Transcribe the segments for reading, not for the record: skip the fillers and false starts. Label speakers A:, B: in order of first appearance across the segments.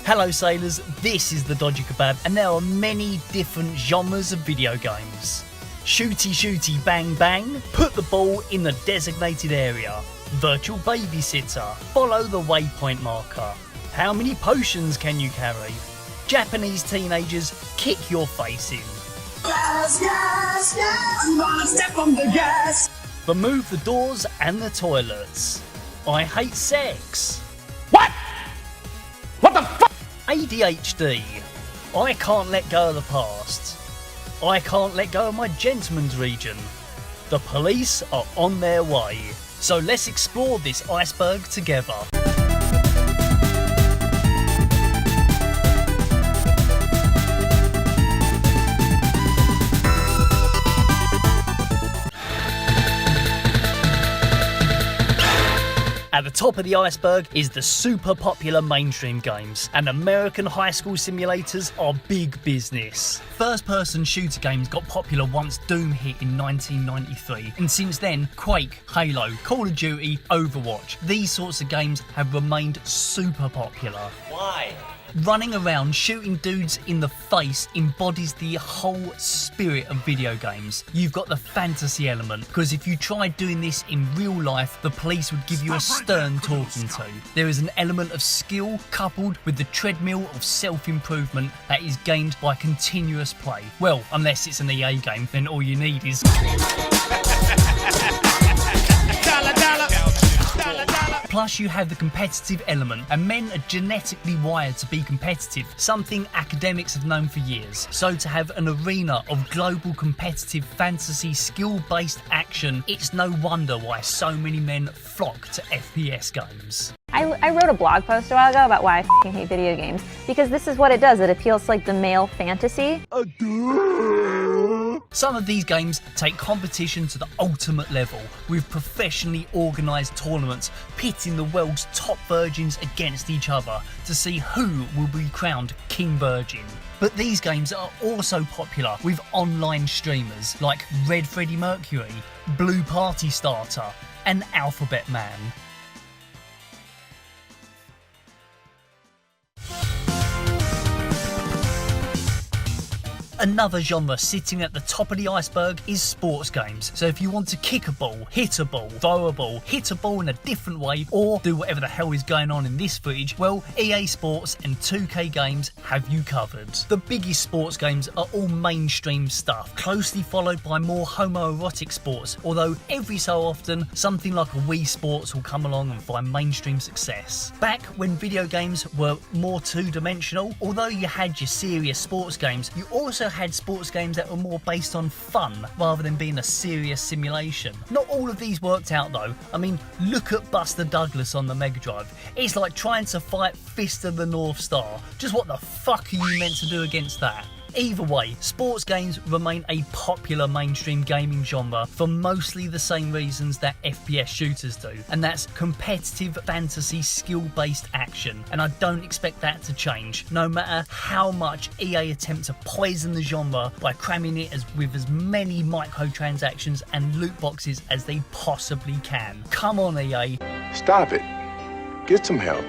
A: Hello sailors, this is the Dodgy Kebab and there are many different genres of video games. Shooty shooty bang bang, put the ball in the designated area. Virtual babysitter, follow the waypoint marker. How many potions can you carry? Japanese teenagers, kick your face in.
B: Gas, gas, gas, I'm gonna step on the gas.
A: Remove the doors and the toilets. I hate sex.
C: What? What the fuck?
A: ADHD. I can't let go of the past. I can't let go of my gentleman's region. The police are on their way. So let's explore this iceberg together. At the top of the iceberg is the super popular mainstream games, and American high school simulators are big business. First-person shooter games got popular once Doom hit in 1993, and since then, Quake, Halo, Call of Duty, Overwatch, these sorts of games have remained super popular.
C: Why?
A: Running around shooting dudes in the face embodies the whole spirit of video games. You've got the fantasy element, because if you tried doing this in real life, the police would give you a stern talking to. There is an element of skill coupled with the treadmill of self-improvement that is gained by continuous play. Well, unless it's an EA game, then all you need is... Plus you have the competitive element, and men are genetically wired to be competitive, something academics have known for years. So to have an arena of global competitive fantasy skill-based action, it's no wonder why so many men flock to FPS games.
D: I wrote a blog post a while ago about why I f***ing hate video games, because this is what it does. It appeals to like the male fantasy.
A: Some of these games take competition to the ultimate level, with professionally organised tournaments pitting the world's top virgins against each other to see who will be crowned King Virgin. But these games are also popular with online streamers like Red Freddie Mercury, Blue Party Starter and Alphabet Man. Another genre sitting at the top of the iceberg is sports games. So if you want to kick a ball, hit a ball, throw a ball, hit a ball in a different way, or do whatever the hell is going on in this footage, well, EA Sports and 2K Games have you covered. The biggest sports games are all mainstream stuff, closely followed by more homoerotic sports, although every so often something like a Wii Sports will come along and find mainstream success. Back when video games were more two-dimensional, although you had your serious sports games, you also had sports games that were more based on fun rather than being a serious simulation. Not all of these worked out though. I mean, look at Buster Douglas on the Mega Drive. It's like trying to fight Fist of the North Star. Just what the fuck are you meant to do against that? Either way, sports games remain a popular mainstream gaming genre for mostly the same reasons that FPS shooters do, and that's competitive fantasy skill-based action, and I don't expect that to change, no matter how much EA attempt to poison the genre by cramming it with as many microtransactions and loot boxes as they possibly can. Come on EA.
E: Stop it. Get some help.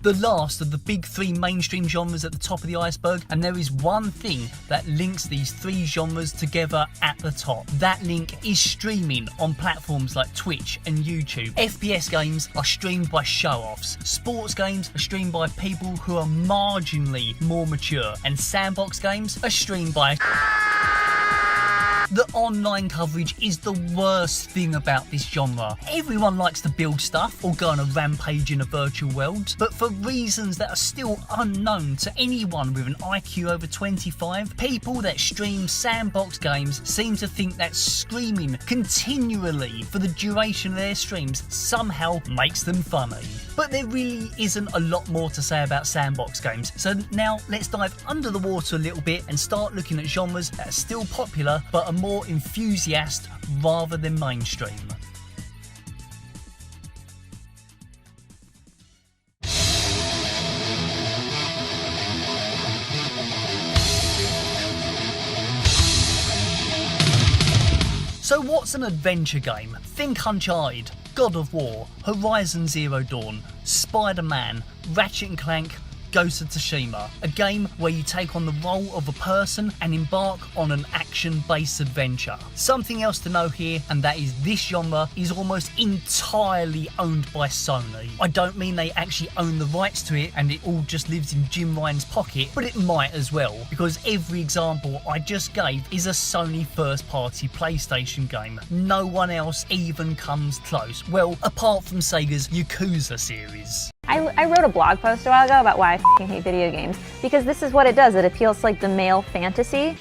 A: The last of the big three mainstream genres at the top of the iceberg, and there is one thing that links these three genres together at the top. That link is streaming on platforms like Twitch and YouTube. FPS games are streamed by show-offs, sports games are streamed by people who are marginally more mature, and sandbox games are streamed by... The online coverage is the worst thing about this genre. Everyone likes to build stuff or go on a rampage in a virtual world, but for reasons that are still unknown to anyone with an IQ over 25, people that stream sandbox games seem to think that screaming continually for the duration of their streams somehow makes them funny. But there really isn't a lot more to say about sandbox games, so now let's dive under the water a little bit and start looking at genres that are still popular but are more enthusiast rather than mainstream. So what's an adventure game? Think Uncharted. God of War, Horizon Zero Dawn, Spider-Man, Ratchet & Clank, Ghost of Tsushima, a game where you take on the role of a person and embark on an action-based adventure. Something else to know here, and that is this genre is almost entirely owned by Sony. I don't mean they actually own the rights to it and it all just lives in Jim Ryan's pocket, but it might as well, because every example I just gave is a Sony first-party PlayStation game. No one else even comes close. Well, apart from Sega's Yakuza series.
D: I wrote a blog post a while ago about why I hate video games, because this is what it does. It appeals to like the male fantasy.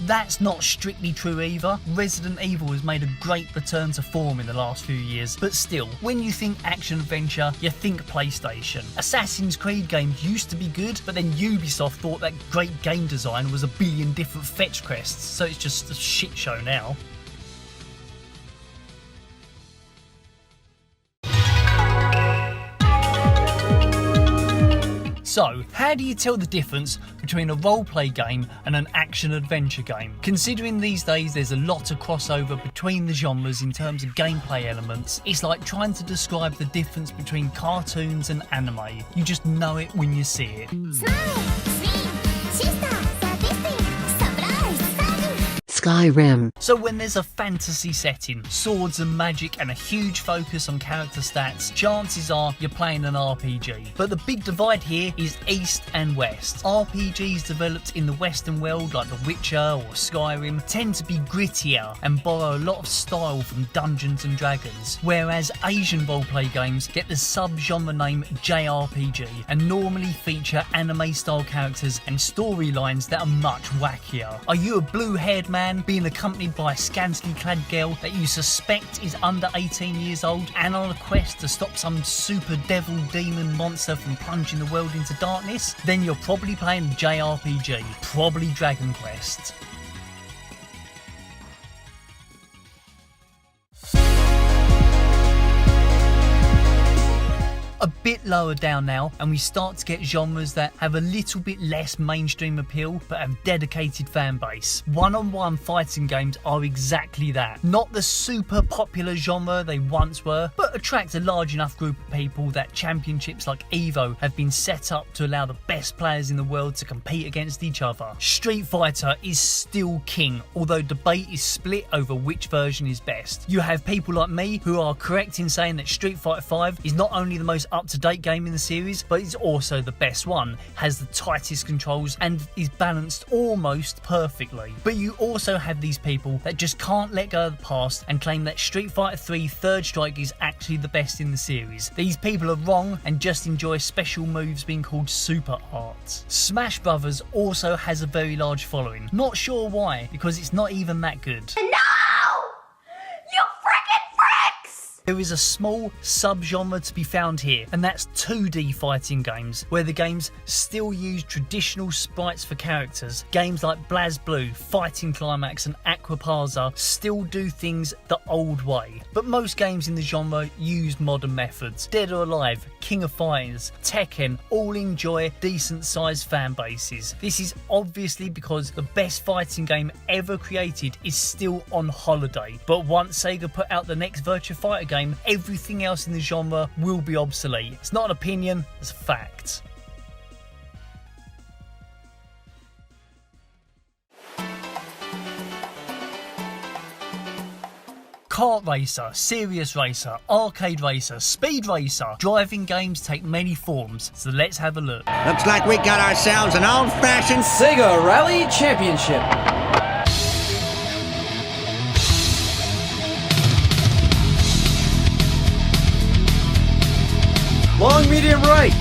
A: That's not strictly true either. Resident Evil has made a great return to form in the last few years, but still, when you think action-adventure, you think PlayStation. Assassin's Creed games used to be good, but then Ubisoft thought that great game design was a billion different fetch quests, so it's just a shit show now. So, how do you tell the difference between a roleplay game and an action-adventure game? Considering these days there's a lot of crossover between the genres in terms of gameplay elements, it's like trying to describe the difference between cartoons and anime. You just know it when you see it.
F: Skyrim.
A: So when there's a fantasy setting, swords and magic and a huge focus on character stats, chances are you're playing an RPG. But the big divide here is East and West. RPGs developed in the Western world like The Witcher or Skyrim tend to be grittier and borrow a lot of style from Dungeons and Dragons, whereas Asian roleplay games get the sub-genre name JRPG and normally feature anime-style characters and storylines that are much wackier. Are you a blue-haired man being accompanied by a scantily clad girl that you suspect is under 18 years old and on a quest to stop some super devil demon monster from plunging the world into darkness? Then you're probably playing a JRPG, probably Dragon Quest. A bit lower down now, and we start to get genres that have a little bit less mainstream appeal but have dedicated fan base. One-on-one fighting games are exactly that. Not the super popular genre they once were, but attract a large enough group of people that championships like EVO have been set up to allow the best players in the world to compete against each other. Street Fighter is still king, although debate is split over which version is best. You have people like me who are correct in saying that Street Fighter 5 is not only the most up-to-date game in the series, but it's also the best one, has the tightest controls and is balanced almost perfectly. But you also have these people that just can't let go of the past and claim that Street Fighter 3 Third Strike is actually the best in the series. These people are wrong and just enjoy special moves being called super art. Smash Brothers also has a very large following. Not sure why, because it's not even that good. There is a small sub-genre to be found here, and that's 2D fighting games, where the games still use traditional sprites for characters. Games like BlazBlue, Fighting Climax and Aquaparza still do things the old way, but most games in the genre use modern methods. Dead or Alive, King of Fighters, Tekken all enjoy decent-sized fan bases. This is obviously because the best fighting game ever created is still on holiday, but once Sega put out the next Virtua Fighter game, everything else in the genre will be obsolete. It's not an opinion, it's a fact. Kart racer, serious racer, arcade racer, speed racer. Driving games take many forms, so let's have a look.
G: Looks like we got ourselves an old-fashioned
H: Sega Rally Championship. Long, medium, right.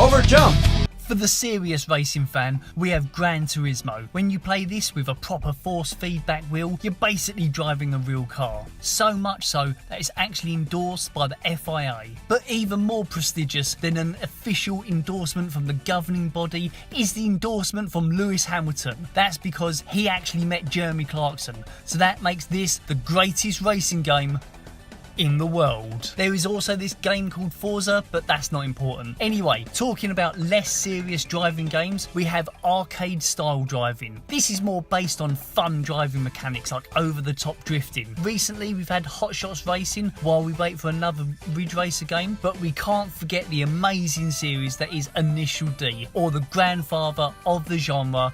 H: Over jump.
A: For the serious racing fan, we have Gran Turismo. When you play this with a proper force feedback wheel, you're basically driving a real car. So much so that it's actually endorsed by the FIA. But even more prestigious than an official endorsement from the governing body is the endorsement from Lewis Hamilton. That's because he actually met Jeremy Clarkson, so that makes this the greatest racing game in the world. There is also this game called Forza, but that's not important. Anyway, talking about less serious driving games, we have arcade style driving. This is more based on fun driving mechanics like over-the-top drifting. Recently we've had Hot Shots Racing while we wait for another Ridge Racer game, but we can't forget the amazing series that is Initial D, or the grandfather of the genre.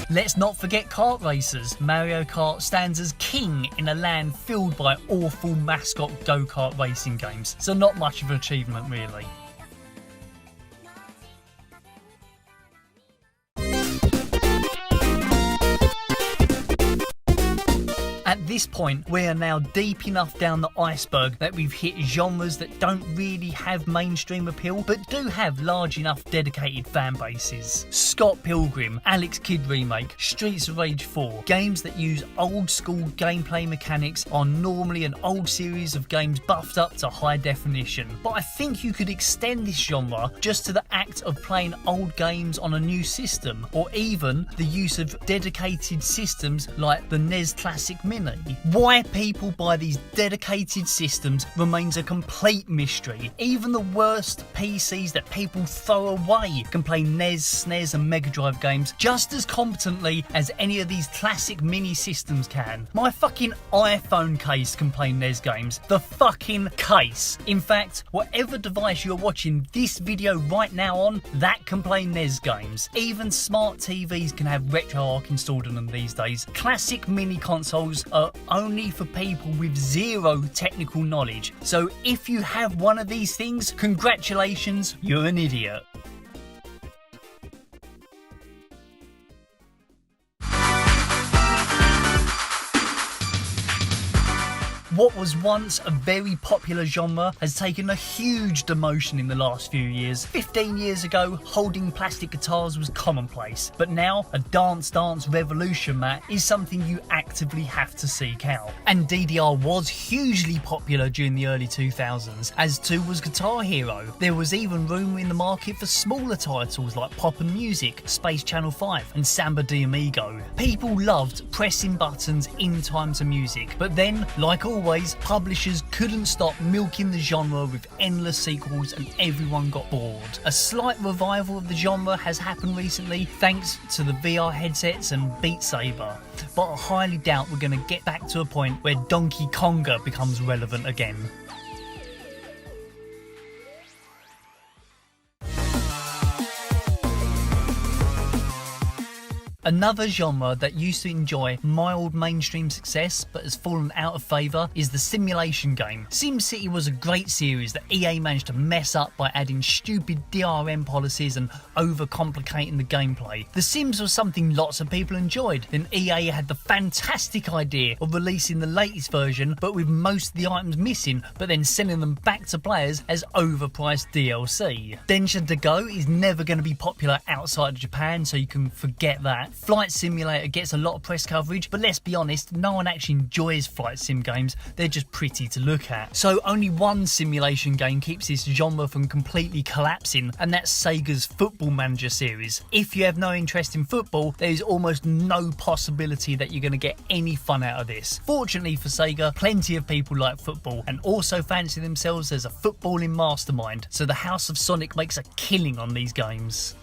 A: Let's not forget kart racers. Mario Kart stands as king in a land filled by awful mascot go-kart racing games, so not much of an achievement really. At this point, we are now deep enough down the iceberg that we've hit genres that don't really have mainstream appeal, but do have large enough dedicated fan bases. Scott Pilgrim, Alex Kidd Remake, Streets of Rage 4, games that use old school gameplay mechanics are normally an old series of games buffed up to high definition. But I think you could extend this genre just to the act of playing old games on a new system, or even the use of dedicated systems like the NES Classic Mini. Why people buy these dedicated systems remains a complete mystery. Even the worst PCs that people throw away can play NES, SNES and Mega Drive games just as competently as any of these classic mini systems can. My fucking iPhone case can play NES games. The fucking case. In fact, whatever device you're watching this video right now on, that can play NES games. Even smart TVs can have RetroArch installed on them these days. Classic mini consoles are only for people with zero technical knowledge. So if you have one of these things, congratulations, you're an idiot. What was once a very popular genre has taken a huge demotion in the last few years. 15 years ago, holding plastic guitars was commonplace, but now a Dance Dance Revolution mat is something you actively have to seek out. And DDR was hugely popular during the early 2000s, as too was Guitar Hero. There was even room in the market for smaller titles like Pop and Music, Space Channel 5 and Samba de Amigo. People loved pressing buttons in time to music, but then, like always, publishers couldn't stop milking the genre with endless sequels and everyone got bored. A slight revival of the genre has happened recently thanks to the VR headsets and Beat Saber, but I highly doubt we're going to get back to a point where Donkey Konga becomes relevant again. Another genre that used to enjoy mild mainstream success but has fallen out of favour is the simulation game. SimCity was a great series that EA managed to mess up by adding stupid DRM policies and overcomplicating the gameplay. The Sims was something lots of people enjoyed. Then EA had the fantastic idea of releasing the latest version but with most of the items missing, but then selling them back to players as overpriced DLC. Densha to Go is never going to be popular outside of Japan, so you can forget that. Flight Simulator gets a lot of press coverage, but let's be honest, no one actually enjoys flight sim games, they're just pretty to look at. So only one simulation game keeps this genre from completely collapsing, and that's Sega's Football Manager series. If you have no interest in football, there is almost no possibility that you're going to get any fun out of this. Fortunately for Sega, plenty of people like football and also fancy themselves as a footballing mastermind, so the House of Sonic makes a killing on these games.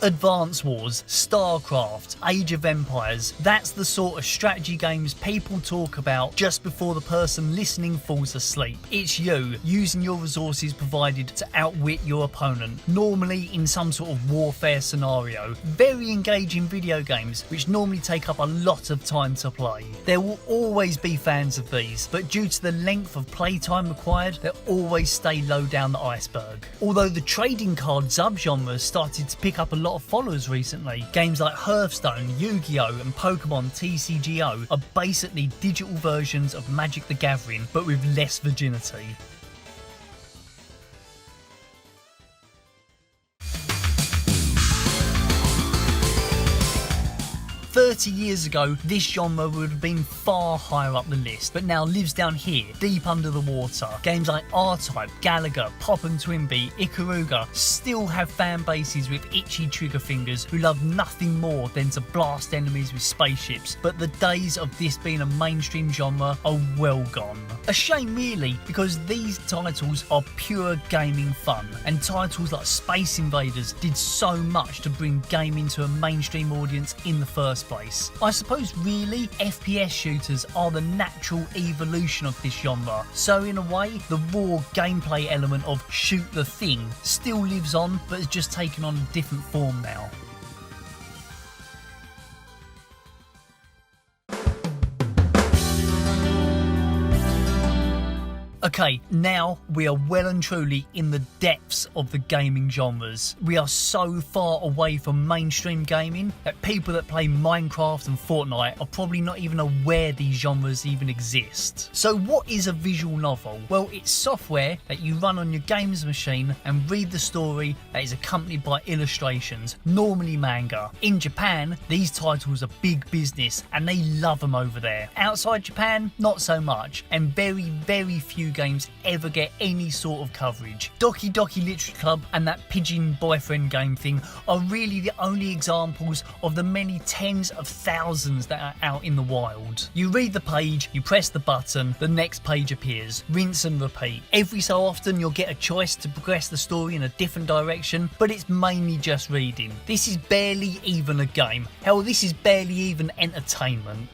A: Advance Wars, StarCraft, Age of Empires, that's the sort of strategy games people talk about just before the person listening falls asleep. It's you using your resources provided to outwit your opponent, normally in some sort of warfare scenario. Very engaging video games which normally take up a lot of time to play. There will always be fans of these, but due to the length of playtime required, they'll always stay low down the iceberg. Although the trading card subgenre started to pick up a lot lot of followers recently. Games like Hearthstone, Yu-Gi-Oh! And Pokemon TCGO are basically digital versions of Magic the Gathering, but with less virginity. 30 years ago, this genre would have been far higher up the list, but now lives down here, deep under the water. Games like R-Type, Galaga, Pop and Twinbee, Ikaruga still have fan bases with itchy trigger fingers who love nothing more than to blast enemies with spaceships, but the days of this being a mainstream genre are well gone. A shame really, because these titles are pure gaming fun, and titles like Space Invaders did so much to bring gaming to a mainstream audience in the first place. I suppose really FPS shooters are the natural evolution of this genre, so in a way the raw gameplay element of shoot the thing still lives on, but has just taken on a different form now. Okay, now we are well and truly in the depths of the gaming genres. We are so far away from mainstream gaming that people that play Minecraft and Fortnite are probably not even aware these genres even exist. So what is a visual novel? Well, it's software that you run on your games machine and read the story that is accompanied by illustrations, normally manga. In Japan, these titles are big business and they love them over there. Outside Japan, not so much, and very few games ever get any sort of coverage. Doki Doki Literature Club and that pigeon boyfriend game thing are really the only examples of the many tens of thousands that are out in the wild. You read the page, you press the button, the next page appears, rinse and repeat. Every so often you'll get a choice to progress the story in a different direction, but it's mainly just reading. This is barely even a game. Hell, this is barely even entertainment.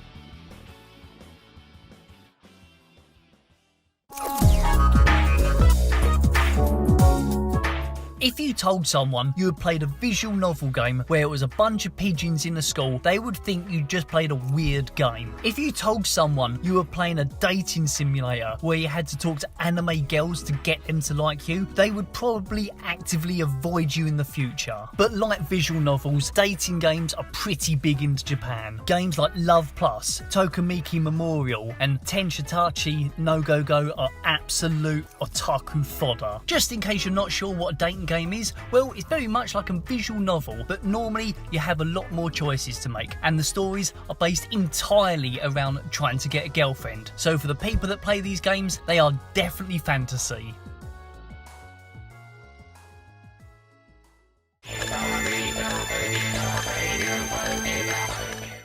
A: If you told someone you had played a visual novel game where it was a bunch of pigeons in a school, they would think you just played a weird game. If you told someone you were playing a dating simulator where you had to talk to anime girls to get them to like you, they would probably actively avoid you in the future. But like visual novels, dating games are pretty big into Japan. Games like Love Plus, Tokamiki Memorial, and Tenshitachi no Go Go are absolute otaku fodder. Just in case you're not sure what a dating game is, well, it's very much like a visual novel, but normally you have a lot more choices to make, and the stories are based entirely around trying to get a girlfriend. So for the people that play these games, they are definitely fantasy.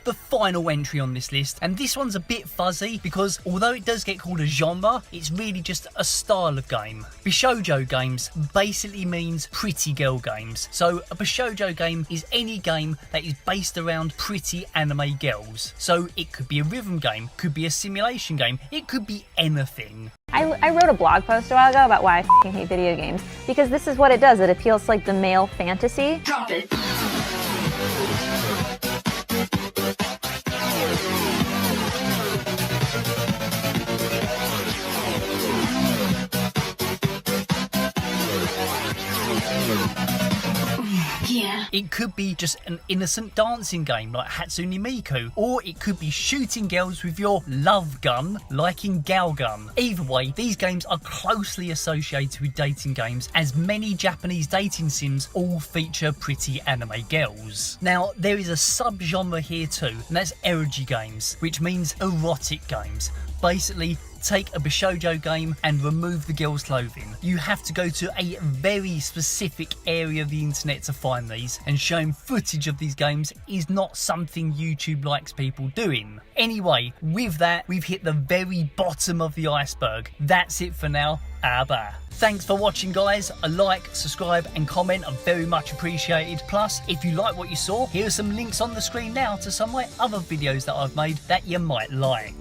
A: The final entry on this list, and this one's a bit fuzzy because although it does get called a genre, it's really just a style of game. Bishoujo games basically means pretty girl games. So a Bishoujo game is any game that is based around pretty anime girls. So it could be a rhythm game, could be a simulation game, it could be anything.
D: I wrote a blog post a while ago about why I f***ing hate video games, because this is what it does. It appeals to like the male fantasy.
B: Drop it. Yeah.
A: It could be just an innocent dancing game like Hatsune Miku, or it could be shooting girls with your love gun like in Galgun. Either way, these games are closely associated with dating games, as many Japanese dating sims all feature pretty anime girls. Now, there is a sub-genre here too, and that's erogy games, which means erotic games. Basically, take a Bishoujo game and remove the girl's clothing. You have to go to a very specific area of the internet to find these, and showing footage of these games is not something YouTube likes people doing. Anyway, with that, we've hit the very bottom of the iceberg. That's it for now. Abba. Thanks for watching, guys. A like, subscribe and comment are very much appreciated. Plus, if you like what you saw, here are some links on the screen now to some of my other videos that I've made that you might like.